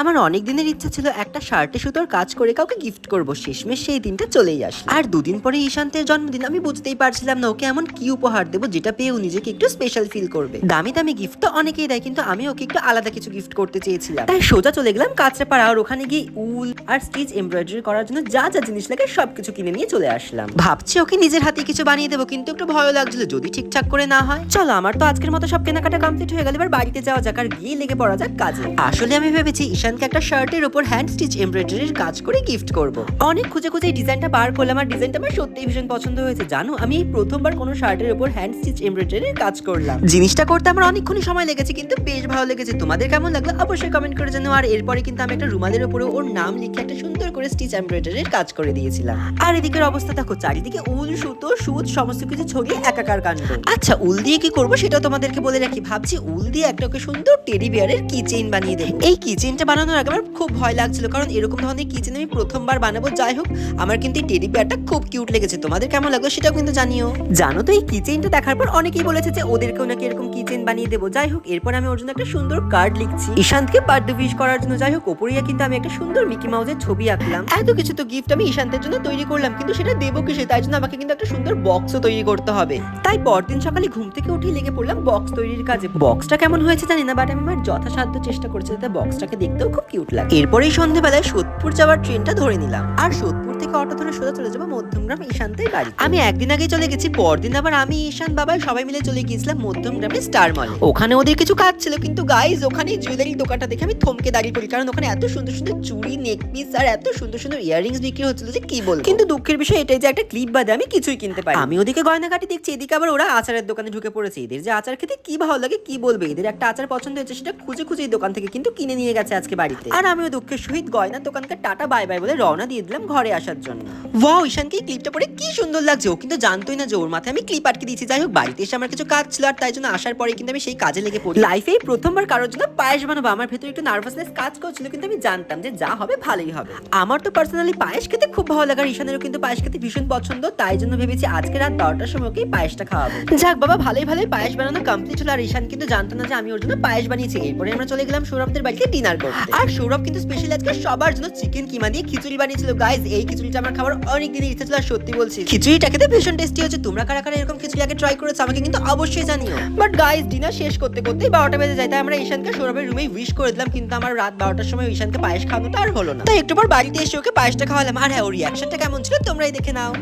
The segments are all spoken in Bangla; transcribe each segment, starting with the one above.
আমার অনেক দিনের ইচ্ছা ছিল একটা শার্টে সুতোর কাজ করে কাউকে গিফট করবো, শেষমেশ সেই দিনটা চলেই আসলো। আর দুদিন পরে ঈশান্তের জন্মদিন, আমি বুঝতেই পারছিলাম না ওকে এমন কি উপহার দেবো যেটা পেয়ে ও নিজেকে একটু স্পেশাল ফিল করবে। দামি দামি গিফট তো অনেকেই দেয়, কিন্তু আমি ওকে একটু আলাদা কিছু গিফট করতে চেয়েছিলাম। তাই সোজা চলে গেলাম কাঁচরাপাড়া, আর ওখানে গিয়ে উল আর স্টিচ এমব্রয়ডারি করার জন্য যা যা জিনিস লাগে সবকিছু কিনে নিয়ে চলে আসলাম। ভাবছি ওকে নিজের হাতে কিছু বানিয়ে দেবো, কিন্তু একটু ভয় লাগছিল যদি ঠিকঠাক করে না হয়। চলো, আমার তো আজকের মতো সব কেনাকাটা কমপ্লিট হয়ে গেল, এবার বাড়িতে যাওয়া যাক আর গিয়ে লেগে পড়া যাক কাজে। আসলে আমি ভেবেছি ঈশানকে একটা শার্টের উপর হ্যান্ড স্টিচ এমব্রয়ডারির কাজ করে গিফট করব। অনেক খুঁজে খুঁজে এই ডিজাইনটা বার করলাম, আর ডিজাইনটা আমার সত্যিই ভীষণ পছন্দ হয়েছে। জানো, আমি এই প্রথমবার কোনো শার্টের উপর হ্যান্ড স্টিচ এমব্রয়ডারির কাজ করলাম। জিনিসটা করতে আমার অনেকক্ষণ সময় লেগেছে, কিন্তু বেশ ভালো লেগেছে। তোমাদের কেমন লাগলো অবশ্যই কমেন্ট করে জানাও। আর এরপরে কিন্তু আমি একটা রুমালের উপরে ওর নাম লিখে একটা সুন্দর করে স্টিচ এমব্রয়ডারির কাজ করে দিয়েছিলাম। আর এদিকের অবস্থা দেখো, চারিদিকে উল, সুতো, সুচ সমস্ত কিছু ছড়িয়ে একাকার কাণ্ড। আচ্ছা, উল দিয়ে কি করবো সেটা তোমাদেরকে বলে রাখি। ভাবছি উল দিয়ে একটা ওকে সুন্দর টেডি বিয়ারের কি চেইন বানিয়ে দেবো। এই কি চেইনটা বানানোর আগে আমার খুব ভয় লাগছিল, কারণ এরকম ধরনের কি চেইন আমি প্রথমবার বানাবো। যাই হোক, আমার কিন্তু এই টেডি বিয়ারটা খুব কিউট লেগেছে। তোমাদের কেমন লাগলো সেটাও কিন্তু জানিও। জানো তো, এই কি চেইনটা দেখার পর অনেকেই বলেছে যে ওদেরকেও নাকি এরকম কি চেইন বানিয়ে দেবো। যাই হোক, এরপর আমি ওর জন্য একটা সুন্দর কার্ড লিখছি ঈশান্তকে বার্থডে উইশ করার জন্য। যাই হোক, ওপরিয়া কিন্তু আমি একটা সুন্দর মিকি মাউসের ছবি আঁকলাম। এত কিছু তো গিফট আমি ঈশান্তের জন্য তৈরি করলাম, কিন্তু সেটা দেবো কিসে? তাই জন্য আমাকে কিন্তু একটা সুন্দর বক্সও তৈরি করতে হবে। তাই পরদিন সকালে ঘুম থেকে উঠে লেগে পড়লাম বক্স তৈরির কাজে। বক্সটা কেমন হয়েছে জানি না, বাট আমি আমার যথাসাধ্য চেষ্টা করছি যাতে বক্সটাকে দেখতেও খুব কিউট লাগে। এরপরেই সন্ধ্যেবেলায় সোদপুর যাওয়ার ট্রেনটা ধরে নিলাম, আর সোদপুর থেকে অটো ধরে সোজা চলে যাবো মধ্যমগ্রাম ঈশান্তের বাড়ি। আমি একদিন আগেই চলে গেছি, পরদিন আবার আমি, ঈশান্ত, বাবা সবাই মিলে চলে গিয়েছিলাম মধ্যমগ্রামে স্টার মলে। ওখানে ওদের কিছু কাজ ছিল, কিন্তু গাইজ ওখানে জুয়েলারি দোকানটা দেখে আমি থমকে দাঁড়িয়ে পড়ি, কারণ ওখানে এত সুন্দর সুন্দর চুড়ি, নেক পিস আর এত সুন্দর সুন্দর ইয়াররিংস বিক্রি হচ্ছিল যে কি বলবো। কিন্তু দুঃখের বিষয় এটাই যে একটা ক্লিপ বাদে আমি কিছুই কিনতে পারি। আমি ওদিকে গয়নাঘাটি দেখছি, এদিকে আবার ওরা আচারের দোকানে ঢুকে পড়েছে। এদের যে আচার খেতে কি ভালো লাগে কি বলবে। এদের একটা আচার পছন্দ হয়েছে, সেটা খুঁজে খুঁজে এই দোকান থেকে কিন্তু কিনে নিয়ে গেছে আজকে বাড়িতে। আর আমিও দুঃখের সহিত গয়নার দোকানকে টাটা বাই বাই বলে রওনা দিয়ে দিলাম ঘরে আসার জন্য। ওয়াও, ঈশানকে এই ক্লিপটা পরে কি সুন্দর লাগছে। ও কিন্তু জানতোই না যে ওর মাথায় আমি ক্লিপ আটকে দিয়েছি। যাই হোক, বাড়িতে এসে আমার কিছু কাজ ছিল, আর তাই জন্য আসার পরে কিন্তু আমি সেই কাজে লেগে পড়ি। লাইফে প্রথমবার কারোর জন্য পায়েস বানাবো। আমার ভেতরে একটু নার্ভাসনেস কাজ করছিল, কিন্তু আমি জানতাম যে যা হবে ভালোই হবে। আমার তো পার্সোনালি পায়েস খেতে খুব ভালো লাগে, আর ঈশানেরও কিন্তু পায়েস খেতে ভীষণ পছন্দ। তাই জন্য ভেবেছি আজকে রাত 10টার সময় ওকে পায়েসটা খাওয়াবো। যাক বাবা, ভালোই ভালোই পায়েস বানানো কমপ্লিট হলো। আর ঈশান কিন্তু জানতো না যে আমি ওর জন্য পায়েস বানিয়েছি। এরপরে আমরা চলে গেলাম সৌরভদের বাড়িতে ডিনার করতে। আর সৌরভ কিন্তু স্পেশালি আজকে সবার জন্য চিকেন কিমা দিয়ে খিচুড়ি বানিয়েছিল। গাইজ, এই খিচুড়িটা আমার খাবার অনেক দিনের ইচ্ছা ছিল, আর সত্যি বলছি খিচুড়িটা খেতে ভীষণ টেস্টি হচ্ছে। তোমরা কারা কারা এরকম খিচুড়ি আগে ট্রাই করেছো আমাকে কিন্তু অবশ্যই জানিও। বাট গাইজ, ডিনার শেষ করতে করতেই 12টা বেজে যায়। তাই আমরা ঈশানকে সৌরভের রুমে উইশ করে দিলাম, কিন্তু আমার রাত 12টার সময় ঈশানকে পায়েস খাওয়ানোটা আর হলো না। তাই একটু পর বাড়িতে এসে ওকে পায়েসটা খাওয়ালাম। আর হ্যাঁ, ওর রিয়াকশনটা কেমন ছিল তোমরাই দেখে নাও।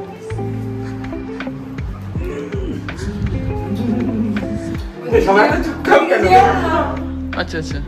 আচ্ছা আচ্ছা,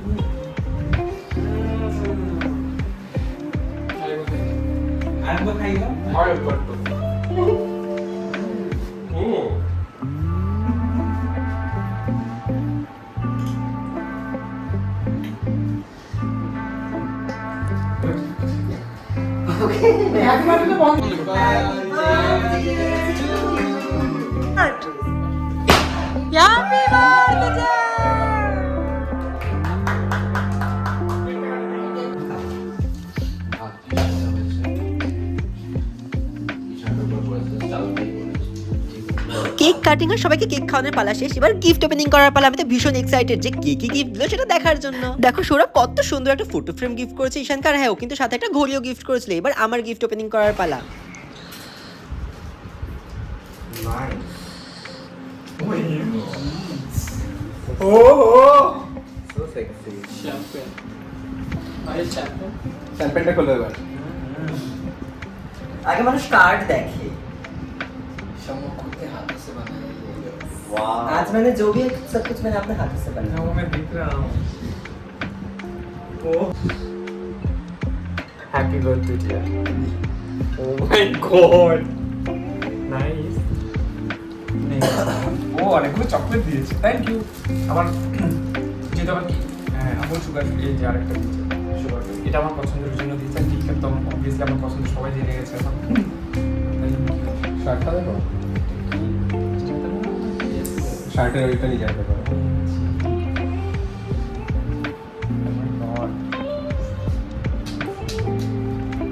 কেক কাটিং আর সবাইকে কেক খাওয়ানোর পালা শেষ, এবার গিফট ওপেনিং করার পালা। আমি তো ভীষণ এক্সাইটেড যে কে কি গিফট দিল সেটা দেখার জন্য। দেখো, সৌরভ কত সুন্দর একটা ফটো ফ্রেম গিফট করেছে ঈশানকে, আর হ্যাঁ, ও কিন্তু সাথে একটা ঘড়িও গিফট করেছিল। এবার আমার গিফট ওপেনিং করার পালা। আগে মানুষ কার্ড দেখে, आज मैंने जो भी सब कुछ मैंने अपने हाथों से बनाया। वो मैं दिख रहा हूँ। Oh, happy birthday dear. Oh my god, nice. ও অনেকগুলো চকলেট দিয়েছে, থ্যাংক ইউ। আমার যেটা আমার আমুল সুগার, এই যে আরেকটা দিয়েছে সুগার, এটা আমার পছন্দের জন্য দিয়েছে। ঠিক আছে, তো অবভিয়াসলি আমার পছন্দ সবাই জেনে গেছে এখন। শার্টটা দেখো, শার্টের ওইটা নিয়ে যেতে পারো।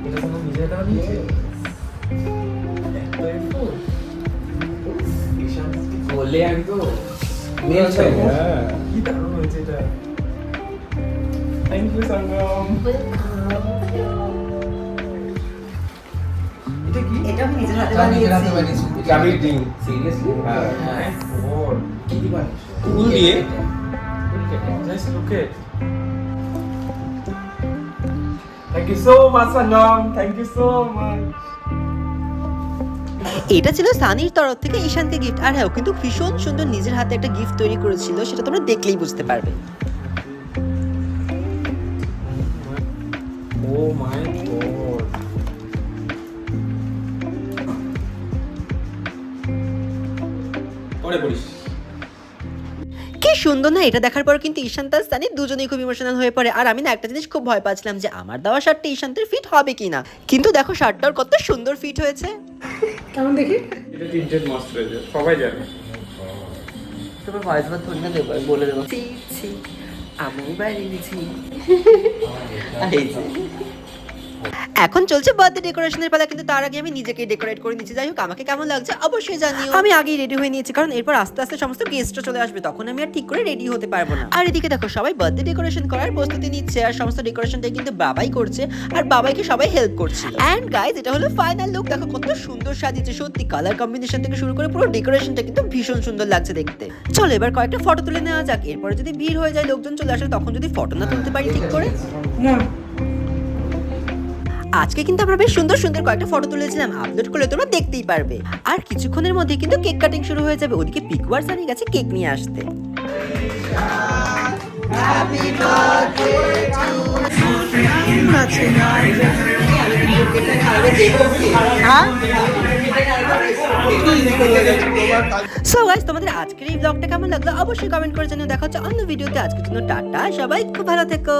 এটা তো নিজে এটা দিয়েছে। বলে আমি তো হ্যাঁ, কি দারুণ হয়েছে এটা। থ্যাংক ইউ সঙ্গম। এটা কি? এটা আমি নিজের হাতে চাবির ring। সিরিয়াসলি হ্যাঁ। My God. কি দি বানিয়েছো উল দিয়ে Just look it. Thank you so much, Sangam. Thank you so much. এটা ছিল সানির তরফ থেকে ঈশানকে গিফট। আর হ্যাঁ, ও কিন্তু ভীষণ সুন্দর নিজের হাতে একটা গিফট তৈরি করেছিল, সেটা তোমরা দেখলেই বুঝতে পারবে। Oh my God. পরে পড়িস। কি সুন্দর না? এটা দেখার পর কিন্তু ঈশান্ত আর সানি দুজনেই খুব ইমোশনাল হয়ে পড়ে। আর আমি না একটা জিনিস খুব ভয় পাচ্ছিলাম যে আমার দেওয়া শার্টটা ঈশান্তের ফিট হবে কিনা, কিন্তু দেখো শার্টটার কত সুন্দর ফিট হয়েছে। কেমন দেখি এটা তিনটে মস্ত হয়েছে, সবাই জানে। তোমার ভয়েস বাদ ধরে না দেবো, বলে দেবো ছি ছি আমি বাড়িয়েছি। এখন চলছে বার্থডে ডেকোরেশনের পালা, কিন্তু তার আগে আমি নিজেকে ডেকোরেট করে নিচ্ছি। যাই হোক, আমাকে কেমন লাগছে অবশ্যই জানিও। আমি আগেই রেডি হয়ে নিয়েছি, কারণ এরপর আস্তে আস্তে সমস্ত গেস্টরা চলে আসবে, তখন আমি আর ঠিক করে রেডি হতে পারবো না। আর এদিকে দেখো সবাই বার্থডে ডেকোরেশন করার প্রস্তুতি নিচ্ছে, আর সমস্ত ডেকোরেশনটাই কিন্তু বাবাই করছে, আর বাবাইকে সবাই হেল্প করছে। এন্ড গাইজ, এটা হলো ফাইনাল লুক। দেখো কত সুন্দর সাজিয়েছে, সত্যি কালার কম্বিনেশন থেকে শুরু করে পুরো ডেকোরেশনটা কিন্তু ভীষণ সুন্দর লাগছে দেখতে। চলো এবার কয়েকটা ফটো তুলে নেওয়া যাক, এরপরে যদি ভিড় হয়ে যায়, লোকজন চলে আসে, তখন যদি ফটো না তুলতে পারি ঠিক করে। না আজকে কিন্তু আমরা বেশ সুন্দর সুন্দর কয়েকটা ফটো তুলেছিলাম, আপলোড করলে তোমরা দেখতেই পারবে। আর কিছুক্ষণের মধ্যে কিন্তু কেক কাটিং শুরু হয়ে যাবে। ওদিকে পিকু আর সানি গেছে কেক নিয়ে আসতে। সো গাইস, তোমাদের আজকের এই ব্লগটা কেমন লাগলো অবশ্যই কমেন্ট করে জানিও। দেখা হচ্ছে অন্য ভিডিওতে। আজকের জন্য টাটা, সবাই খুব ভালো থেকো।